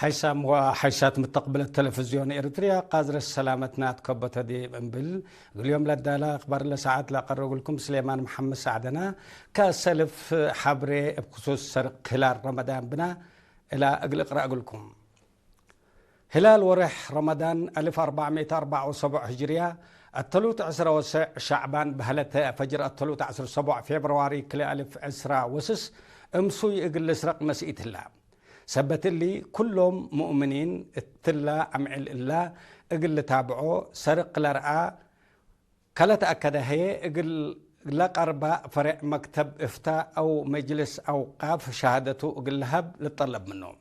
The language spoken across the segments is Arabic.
حيسام وحيسات مستقبل التلفزيون إريتريا قادر السلامتنا تكبت دي بنبل اليوم لدالا أخبار لساعات لأقرب لكم سليمان محمد سعدنا كسلف حبري بخصوص سرق هلال رمضان بنا إلى أقرأ لكم هلال ورح رمضان 1474 هجرية الثلوث عسرة شعبان بهلة فجر الثلوث عسر 7 فبراير كل 1010 امسو يقل سرق مسئيت الله سبت اللي كلهم مؤمنين اتلا عمل الله اقل تابعو سرق لرعا كلا تأكد هي اقل لقربا فرع مكتب افتاء او مجلس اوقاف شهادته اقل لهب للطلب منهم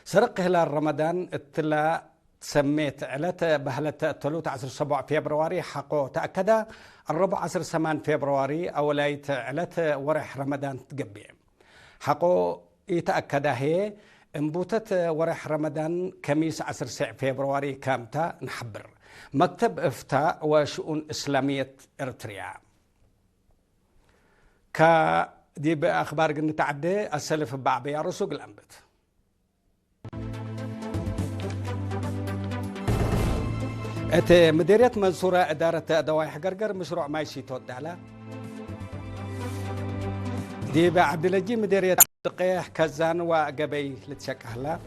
سرق هلال رمضان اتلا سميت علة بهلة الثلوث عسر 7 فبراير حقو تأكد 14 فبراير اولايت علة ورح رمضان تقبي حقو يتأكد هي انبوتت ورح رمضان كميس 10 فبراير كامتا نحبر مكتب افتاء وشؤون اسلاميه اريتريا دي باخبار قلنا تعدي السلف بعبي رسوق الانبت ات مديريه منصوره اداره دوايح قرقر مشروع مايشي تودعلا دي بعبد الجي مديريه دقيح كزان وقبي لتشكهلا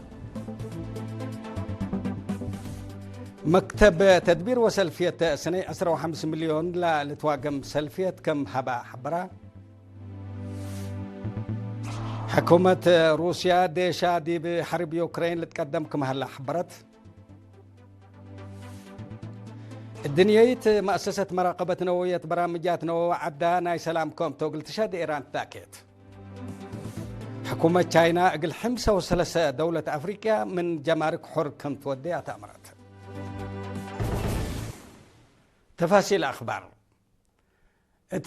مكتب تدبير وسلفية سنة 15 مليون لا لتواقم سلفية كم هبا حبرا حكومة روسيا ديشا دي بحرب يوكرين لتقدم كم هلا حبرت الدنيايت مؤسسة مراقبة نووية برامجات نووية عدا ناي سلامكم توقل تشاد إيران تاكيت حكومة تشاينا اقل 5 دولة افريقيا من جمارك حر كم تودي اتامرت تفاصيل اخبار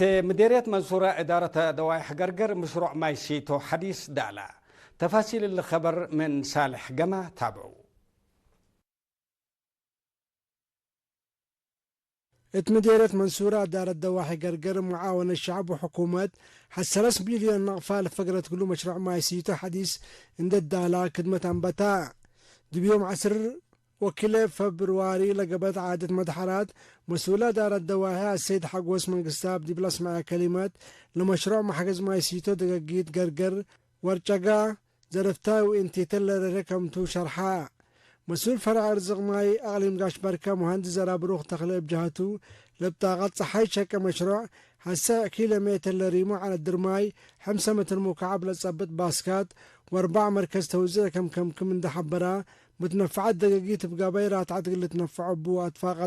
مديرية منصورة ادارة دوايح قرقر مشروع مايسيتو حديث دالا تفاصيل الخبر من صالح قمة تابعوا مديرية منصورة دار الدواحي قرقر معاون الشعب وحكومات حسلس مليون نغفال فقرة كل مشروع مايسيتو حديث عند الدالة خدمة أنبتاء بيوم 10 وكل فبراير لقبت عادة مدحرات مسؤولة دار الدواحي السيد حقوس من قستاب دي بلاس مع كلمات لمشروع محجز مايسيتو دقاقيت قرقر ورشقا زرفتاو انتي تلر ركمتو شرحا مسؤول فرع رزق ماي أغلم قاش بركة مهندس زرابروخ تخليب جهته لبطاقات صحي شك مشروع هسا كيلومتر لريمو على الدرماي 5 متر مكعب لتصبت باسكات و4 مركز توزيع كم من دحبرا متنفعات دقاقيت بقابيرات عدق تنفعوا بو أطفاق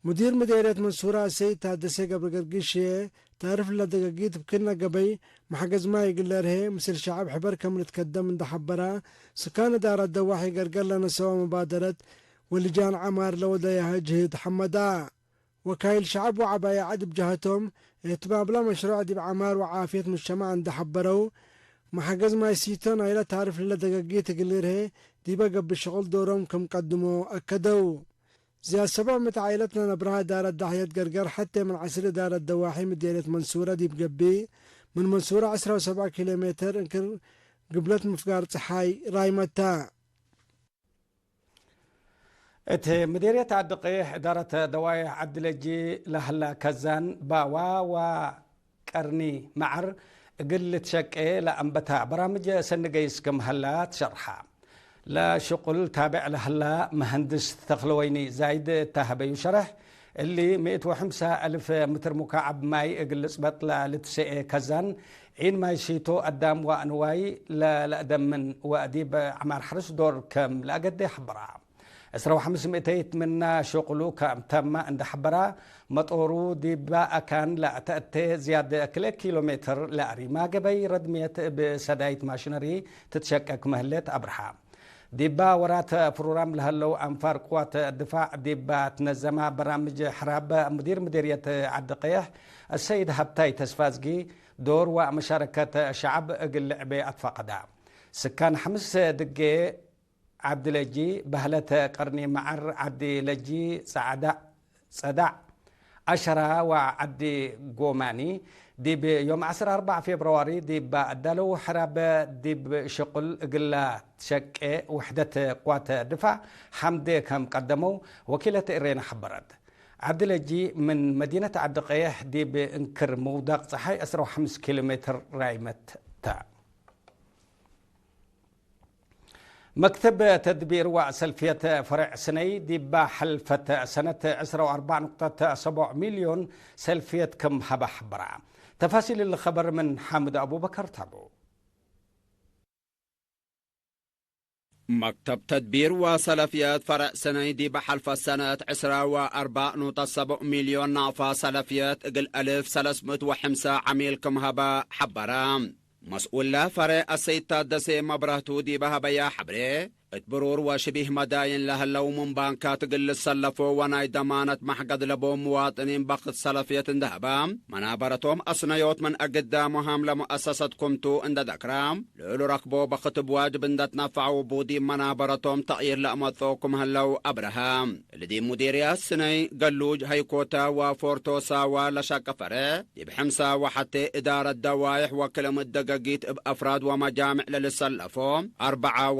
مدير مديرية منصورة سيد تادسي قبل قرقيشي تعرف لنا دقاقيت بكنا قبي محجز ما يقول له مثل شعب حبر كم نتقدم من دحبرا سكان دار الدواحي قرقر لنا سوا مبادرة واللجان عمار لو دايها جهد حمدا وكايل شعب وعبايا عد بجهتهم اتباب لا مشروع دي بعمار وعافية مجتمع عند حبرو محجز ما يسيتون إلى تعرف لنا دقاقيت يقول له دي بقى بالشغل دورهم كم قدموا أكدوا زي السبع متعايلتنا نبرها دار الدحية قرقر حتى من عسر دار الدواحي مدينة منصورة دي بقبي من منصورة 10 و7 كيلومتر انكر قبلت مفقار صحاي رايمتا مديرية عدقيح إدارة دوايح عدلجي لهلا كزان باوا وقرني معر قلت شكي لأنبتا برامج سنقيس كم هلا تشرحها لا شغل تابع لهلا مهندس تخلويني زايد تهبي شرح اللي 105,000 متر مكعب ماي اقلص بطلع لتسئ كزان عين ماي شيتو قدام وانواي لأدم من وأديب عمار حرس دور كم لأقد حبرا 500 منا شغلو كم تم عند حبرا مطورو ديبا كان لا تأتي زيادة كيلومتر لأري ما قبي ردمية بسدايت ماشينري تتشكك مهلت أبرحام ديبا ورات بروجرام لهلو أنفار قوات الدفاع ديبا تنظم برامج حراب مديرية عدقيح السيد هبتاي تسفازجي دور ومشاركة شعب اقل بأطفاقدا سكان 5 دقي عبد اللجي بهلة قرني معر عبد اللجي صدع 10 وعدي قوماني دي بيوم 14 فبراير دي بأدلو حراب دي بشقل قلا تشك وحدة قوات دفاع حمدي كم قدموا وكيلة إرينا حبرد عدل جي من مدينة عدقيح دي بانكر موضاق صحي أسرع 5 كيلومتر رايمت تا مكتب تدبير وسلفية فرع سني دي بحلفة سنة 4.7 مليون سلفية كم هبا حبرا تفاصيل الخبر من حامد أبو بكر تابو مكتب تدبير وسلفيات فرع سنيدي بحلف سنة 4.7 مليون نعفة سلفيات اقل 1305 عميل كم هبا حبرام مسؤول فرع السيد تادسي مبرهتو دي بهبا حبري اتبرور وشبيه مداين لها اللو من بانكات قل السلفو وناي دمانة محقد لبو مواطنين بقت سلفية اندهبام منابرتهم أصنيوت من أقدامهم لمؤسسة كمتو اند دكرام لولو ركبو بقت بواجب اند تنفعو بودي منابرتهم تغيير لأمثوكم هلو أبرهام الذي مديريات سني قلوج هيكوتا وفورتوسا ولشاك فرع يبحمسا وحتى إدارة دوايح وكلمة دقاقيت بأفراد ومجامع للسلفو 4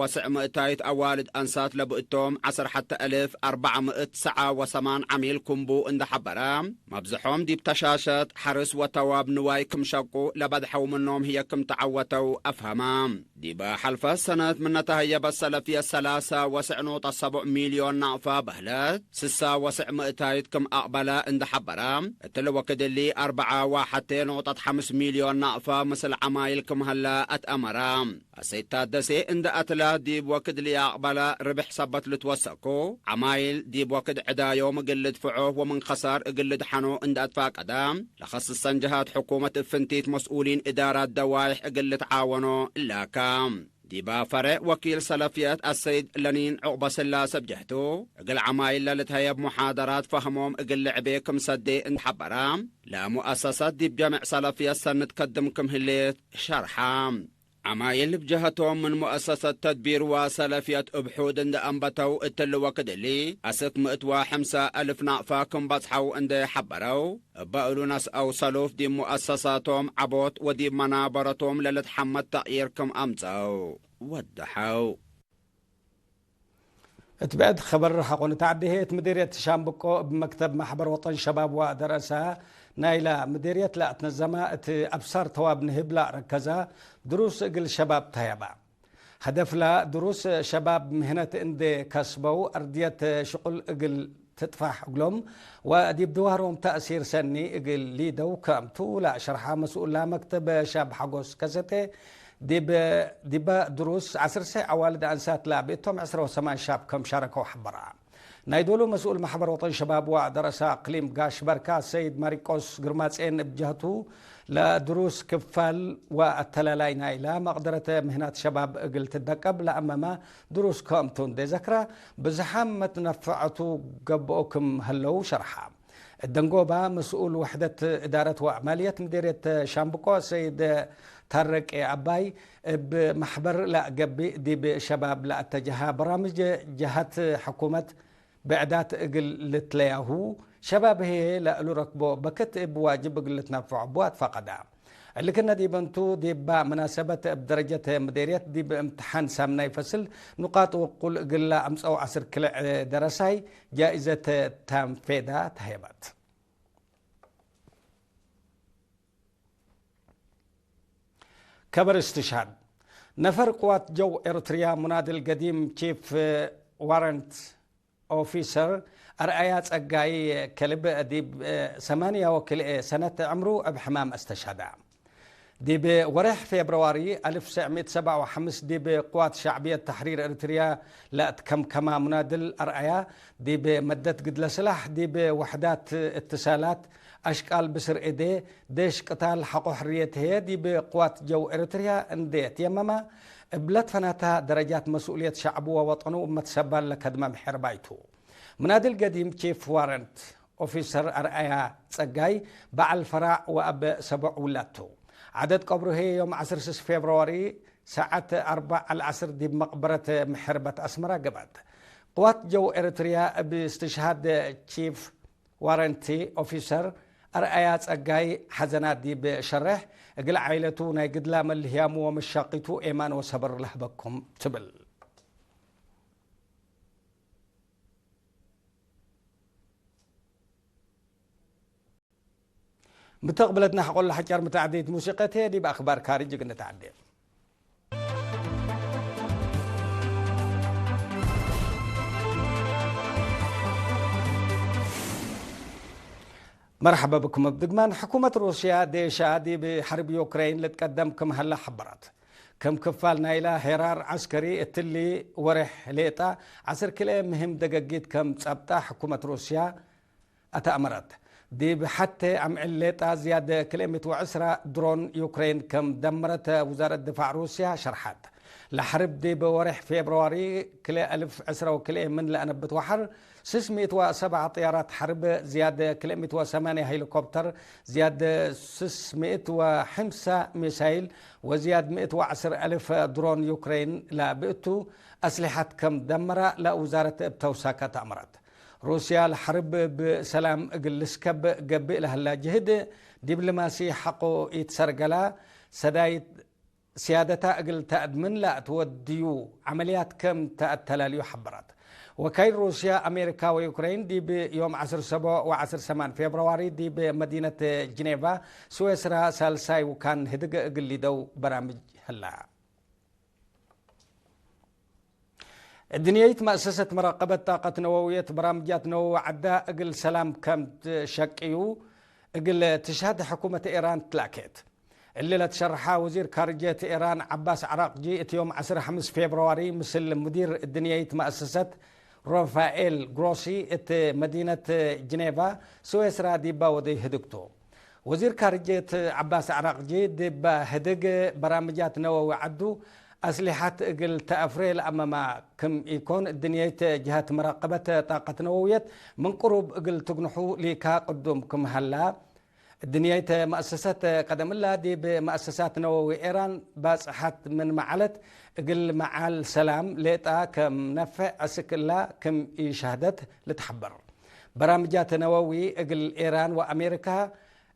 أوالد أنسات لبؤتهم 10,409 عميل كمبو اند حبرام مبزحهم دي بتشاشت حرس وتواب نواي كم شقو لبدحو منهم هي كم تعوتوا أفهمام دي بحلفة سنة من تهيب السلفية 3.7 مليون نعفة بهلات 6 كم أقبلا اند حبرام التلو كدلي 4.5 مليون نعفة مثل عمايل كم هلا أتأمرام السيد دسي اند أتلا دي بوكدلي أقبلا ربح صبت لتوسكو عمايل دي بوكد عدايو مقلد فعوه ومن خسار اقلد حنو اند أدفاق أدام لخص السنجهات حكومة الفنتيت مسؤولين إدارات دوايح اقلد عاونو إلا كام ديبا فرع وكيل سلفيات السيد لنين عقبة سلاسة بجهتو اقل عمايل لتهيب محاضرات فهمهم اقل لعبيكم سدي ان حبرام لا مؤسسات دي بجمع سلفيات سنة تقدمكم هليت شرحام عمايل بجهتهم من مؤسسة تدبير وسلفية أبحود اند أنبتو اتلو وكدلي أسك 105,000 نعفاكم بصحو اند حبرو بقلو ناس أو سلوف دي مؤسساتهم عبوت ودي منابرتهم للتحمد تغييركم أمزو ودحو اتبعد خبر حقون تعديهيت مديرية شامبكو بمكتب محبر وطن شباب ودرسة نايلة مديرية لا تنزمها أبصار تواب نهب لا ركزة دروس اقل شباب تيابا هدف لا دروس شباب مهنة اندي كسبو أردية شغل اقل تدفع قلهم وديب دوارهم تأثير سني اقل ليدو كامتو لا شرحها مسؤول لا مكتب شاب حقوس كزتي ديب دروس 10 ساعة والد أنسات لابيتهم 10 شاب كم شاركوا حبرا نايدولو مسؤول محبر وطن شباب ودرس اقليم قاش بركة سيد ماريكوس قرماتسين بجهته لدروس كفال والتلالاي نايلا مقدرة مهنات شباب قلت الدقب لأمام دروس كامتون دي ذكرى بزحام متنفعتو قبوكم هلو شرحا الدنقوبة مسؤول وحدة إدارة وعمالية مديرية شامبكو سيد ترك أباي بمحبر لا قبي دي بشباب لا اتجاه برامج جهات حكومة بعدات اقل لتلاهو شباب هي لا ركبو بكتب واجب قلت نفع بوات فقدا اللي كنا دي بنتو دي مناسبة بدرجة مديرية دي بامتحان سامنا يفصل نقاط وقل قل أمس أو 10 كلا درساي جائزة تنفيذها تهيبات كبر استشهاد نفر قوات جو إريتريا منادي القديم تشيف وارنت أوفيسر أرأيات أقاي كلب ديب 8 سنة عمره بحمام استشهد ديب ورح فبراير 1957 ديب قوات شعبية تحرير إريتريا لا كما منادل أرأيا ديب مدت قد لسلاح ديب وحدات اتصالات أشكال بسر إيدي ديش قتال حقو حريته دي بقوات جو إريتريا انديت يمما بلاد فناتها درجات مسؤولية شعبه ووطنه متسبال لكدمة محربايته منادي القديم تشيف وارنت أوفيسر أرأيا تسقاي بعل فرع وأب 7 ولادته عدد قبره هي يوم 10 فبراير ساعة 4 العصر دي بمقبرة محربة أسمرة قبل قوات جو إريتريا باستشهاد تشيف وارنتي أوفيسر أرأيات أجاي حزنات دي بشرح أقل عائلته نايقد لا ملهيام ومشاقيته إيمان وصبر له بكم تبل متقبلتنا حقول لحجار متعديد موسيقى دي بأخبار خارج قلنا تعديد مرحبا بكم بدقمان. حكومة روسيا ديشا دي بحرب يوكرين لتقدم كم هلا حبرات كم كفال نايلا هرار عسكري التلي ورح ليتا 10 كيلو مهم دقاقيت كم تسابتا حكومة روسيا أتأمرت دي بحتى عم عليتا زيادة كلمة وعسرة درون يوكرين كم دمرت وزارة دفاع روسيا شرحات لحرب دي بورح فبراير كلا 1000 عسرة وكلا من لأنبت وحر 607 طيارات حرب زيادة كلمة و8 هليكوبتر زيادة 605 ميسايل وزيادة 110,000 درون يوكرين لا بئتو أسلحة كم دمرة لوزارة بتوساكة تأمرت روسيا الحرب بسلام قلسكب قبئ لها لا جهد دبلوماسي حقو يتسرقلا سدايت سيادتها أقل تأدمن لا توديو عمليات كم تأتلاليو حبرات وكاين روسيا أمريكا ويوكرين دي بيوم 17 و10 فبراير دي بمدينة جنيفا سويسرا سالساي وكان هدق قلي دو برامج هلا الدنيا مؤسسة مراقبة طاقة نووية برامجات نووية عدا أقل سلام كم شكيو أقل تشهد حكومة إيران تلاكيت اللي لا تشرحها وزير خارجية إيران عباس عراقجي يوم 15 فبراير مثل مدير الدنيا مؤسسة رافائيل غروسي مدينة جنيفا سويسرا ديبا ودي هدقتو وزير خارجية عباس عراقجي ديبا هدق برامجات نووية عدو أسلحة قل تأفريل أمام كم يكون الدنيا جهات مراقبة طاقة نووية من قرب قل تقنحو ليكا قدومكم هلا الدنيا مؤسسات قدم الله دي بمؤسسات نووي إيران باصحت من معلت قل معال سلام ليتا كم نفع أسك الله كم يشهدت لتحبر برامجات نووي قل إيران وأمريكا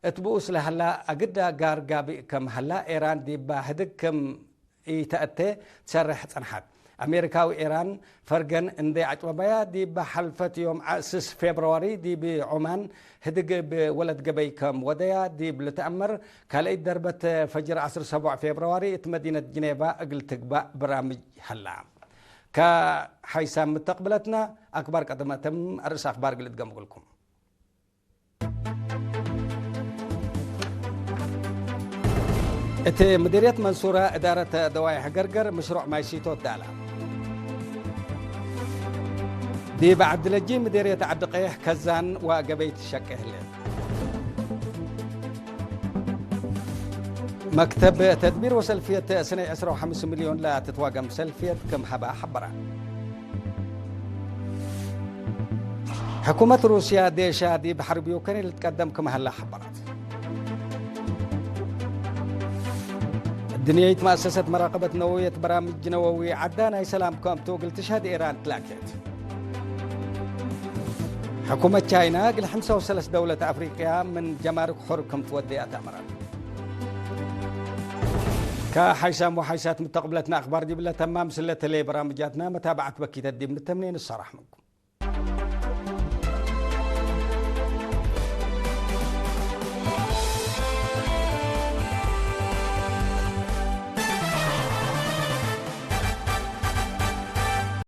اتبوس لهلا أقدا قار قابي كم هلا إيران دي باهدك كم يتأتي تسرح صنحات أمريكا وإيران فرقن اندي عجبايا دي بحلفة يوم 6 فبراير دي بعمان هدق بولد قبي كم وديا دي بلتأمر كالي دربة فجر 17 فبراير مدينة جنيفا اقل تقبأ برامج هلا كحيسام متقبلتنا أكبر قدمتم أرس أخبار قلت قم لكم مديرية منصورة إدارة دوايح قرقر مشروع مايسيتو الدالة دي بعد لجي مديرية عبدقيح كزان وقبيت الشكه الليل مكتب تدبير وسلفية سنة 15 مليون لا تتواقم سلفية كم حبا حبرا حكومة روسيا ديشا دي بحرب يوكرين اللي تقدم كم هلا حبرات دنيا مؤسسة مراقبة نووية برامج نووي عدانا سلام كم توقل تشهد إيران تلاكيت حكومة تشاينا قل 35 دولة أفريقيا من جمارك حر كم تودي أتأمرات كحيسام وحيسات متقبلتنا أخبار دي بالله تمام سلة لي برامجاتنا متابعة بكيت الدين من التمنين الصراح منكم